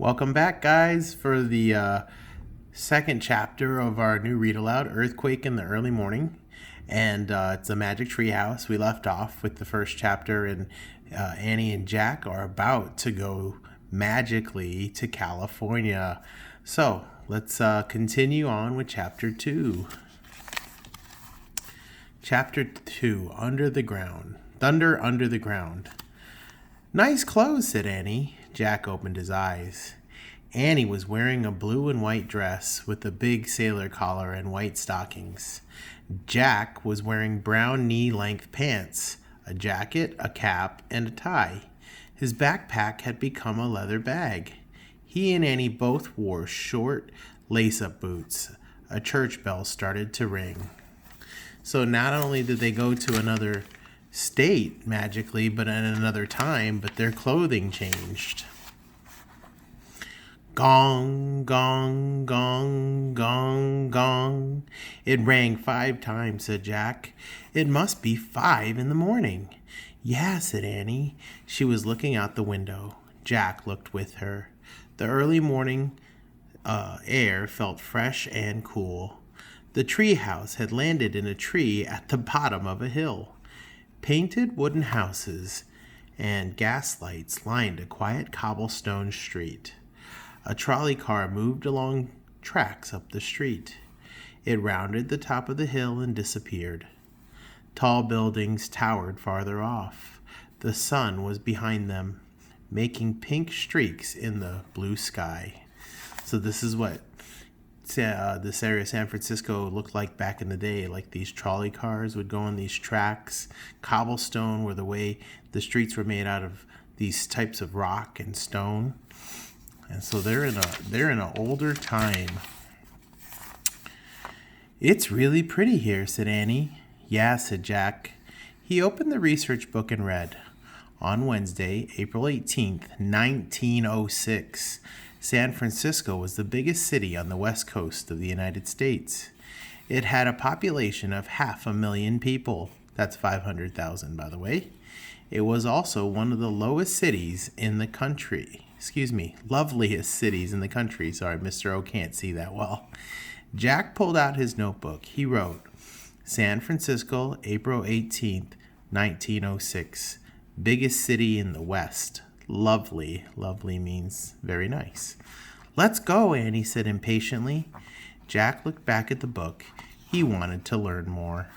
Welcome back, guys, for the second chapter of our new read aloud, Earthquake in the Early Morning. And it's a magic treehouse. We left off with the first chapter, and Annie and Jack are about to go magically to California. So let's continue on with chapter 2. Chapter 2, Under the Ground. Thunder Under the Ground. Nice clothes, said Annie. Jack opened his eyes. Annie was wearing a blue and white dress with a big sailor collar and white stockings. Jack was wearing brown knee-length pants, a jacket, a cap, and a tie. His backpack had become a leather bag. He and Annie both wore short, lace-up boots. A church bell started to ring. So not only did they go to another state magically, but at another time, but their clothing changed. Gong, gong, gong, gong, gong. It rang 5 times, said Jack. It must be 5 in the morning. Yeah, said Annie. She was looking out the window. Jack looked with her. The early morning air felt fresh and cool. The treehouse had landed in a tree at the bottom of a hill. Painted wooden houses and gas lights lined a quiet cobblestone street. A trolley car moved along tracks up the street. It rounded the top of the hill and disappeared. Tall buildings towered farther off. The sun was behind them, making pink streaks in the blue sky. So this is what this area of San Francisco looked like back in the day. Like these trolley cars would go on these tracks. Cobblestone were the way the streets were made out of these types of rock and stone. And so they're in an older time. It's really pretty here, said Annie. Yeah, said Jack. He opened the research book and read. On Wednesday, April 18th, 1906, San Francisco was the biggest city on the west coast of the United States. It had a population of 500,000 people. That's 500,000, by the way. It was also one of the lowest cities in the country. Loveliest cities in the country. Sorry, Mr. O can't see that well. Jack pulled out his notebook. He wrote, San Francisco, April 18th, 1906. Biggest city in the West. Lovely. Lovely means very nice. Let's go, Annie said impatiently. Jack looked back at the book. He wanted to learn more.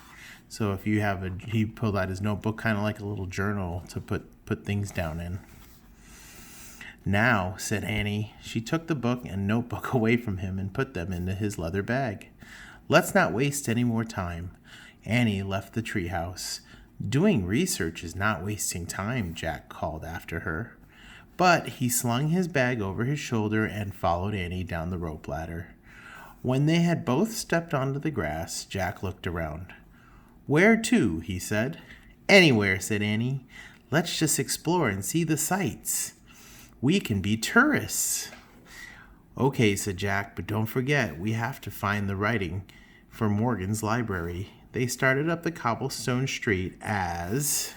So if you have he pulled out his notebook, kind of like a little journal to put things down in. Now, said Annie. She took the book and notebook away from him and put them into his leather bag. Let's not waste any more time. Annie left the treehouse. Doing research is not wasting time, Jack called after her. But he slung his bag over his shoulder and followed Annie down the rope ladder. When they had both stepped onto the grass, Jack looked around. Where to? He said. Anywhere, said Annie. Let's just explore and see the sights. We can be tourists. Okay, said Jack, but don't forget, we have to find the writing for Morgan's library. They started up the cobblestone street as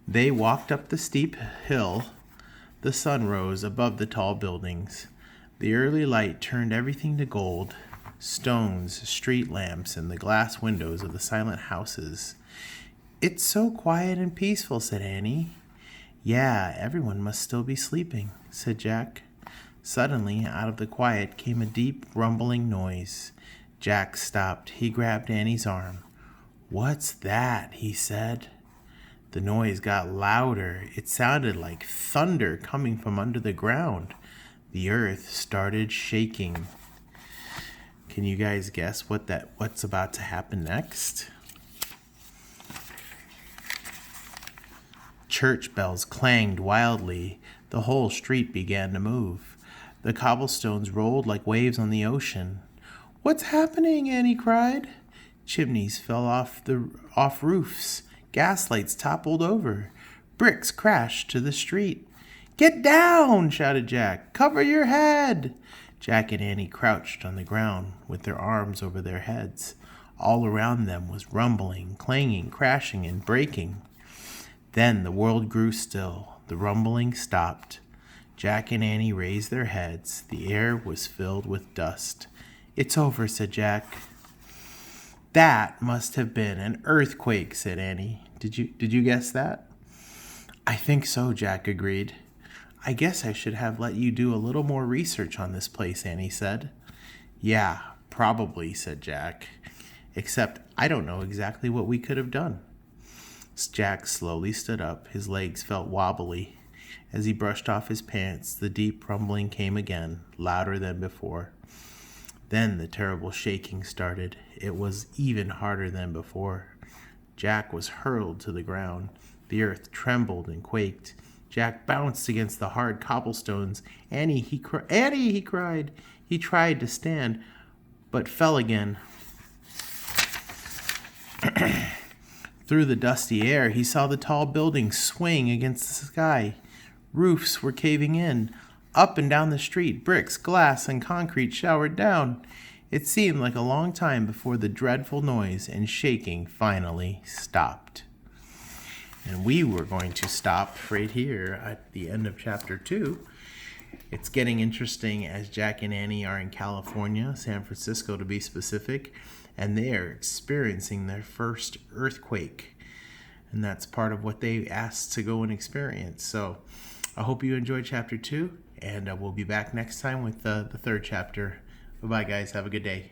they walked up the steep hill. The sun rose above the tall buildings. The early light turned everything to gold. Stones, street lamps, and the glass windows of the silent houses. It's so quiet and peaceful, said Annie. Yeah, everyone must still be sleeping, said Jack. Suddenly, out of the quiet came a deep, rumbling noise. Jack stopped. He grabbed Annie's arm. What's that? He said. The noise got louder. It sounded like thunder coming from under the ground. The earth started shaking. Can you guys guess what's about to happen next? Church bells clanged wildly. The whole street began to move. The cobblestones rolled like waves on the ocean. What's happening? Annie cried. Chimneys fell off roofs. Gas lights toppled over. Bricks crashed to the street. Get down, shouted Jack. Cover your head. Jack and Annie crouched on the ground with their arms over their heads. All around them was rumbling, clanging, crashing, and breaking. Then the world grew still. The rumbling stopped. Jack and Annie raised their heads. The air was filled with dust. "It's over," said Jack. "That must have been an earthquake," said Annie. Did you guess that?" "I think so," Jack agreed. "I guess I should have let you do a little more research on this place," Annie said. "Yeah, probably," said Jack. "Except I don't know exactly what we could have done." Jack slowly stood up. His legs felt wobbly. As he brushed off his pants, the deep rumbling came again, louder than before. Then the terrible shaking started. It was even harder than before. Jack was hurled to the ground. The earth trembled and quaked. Jack bounced against the hard cobblestones. Annie, he cried. He tried to stand, but fell again. Through the dusty air, he saw the tall buildings swing against the sky. Roofs were caving in. Up and down the street, bricks, glass, and concrete showered down. It seemed like a long time before the dreadful noise and shaking finally stopped. And we were going to stop right here at the end of chapter 2. It's getting interesting as Jack and Annie are in California, San Francisco to be specific, and they are experiencing their first earthquake. And that's part of what they asked to go and experience. So I hope you enjoyed chapter 2, and we'll be back next time with the third chapter. Bye-bye, guys. Have a good day.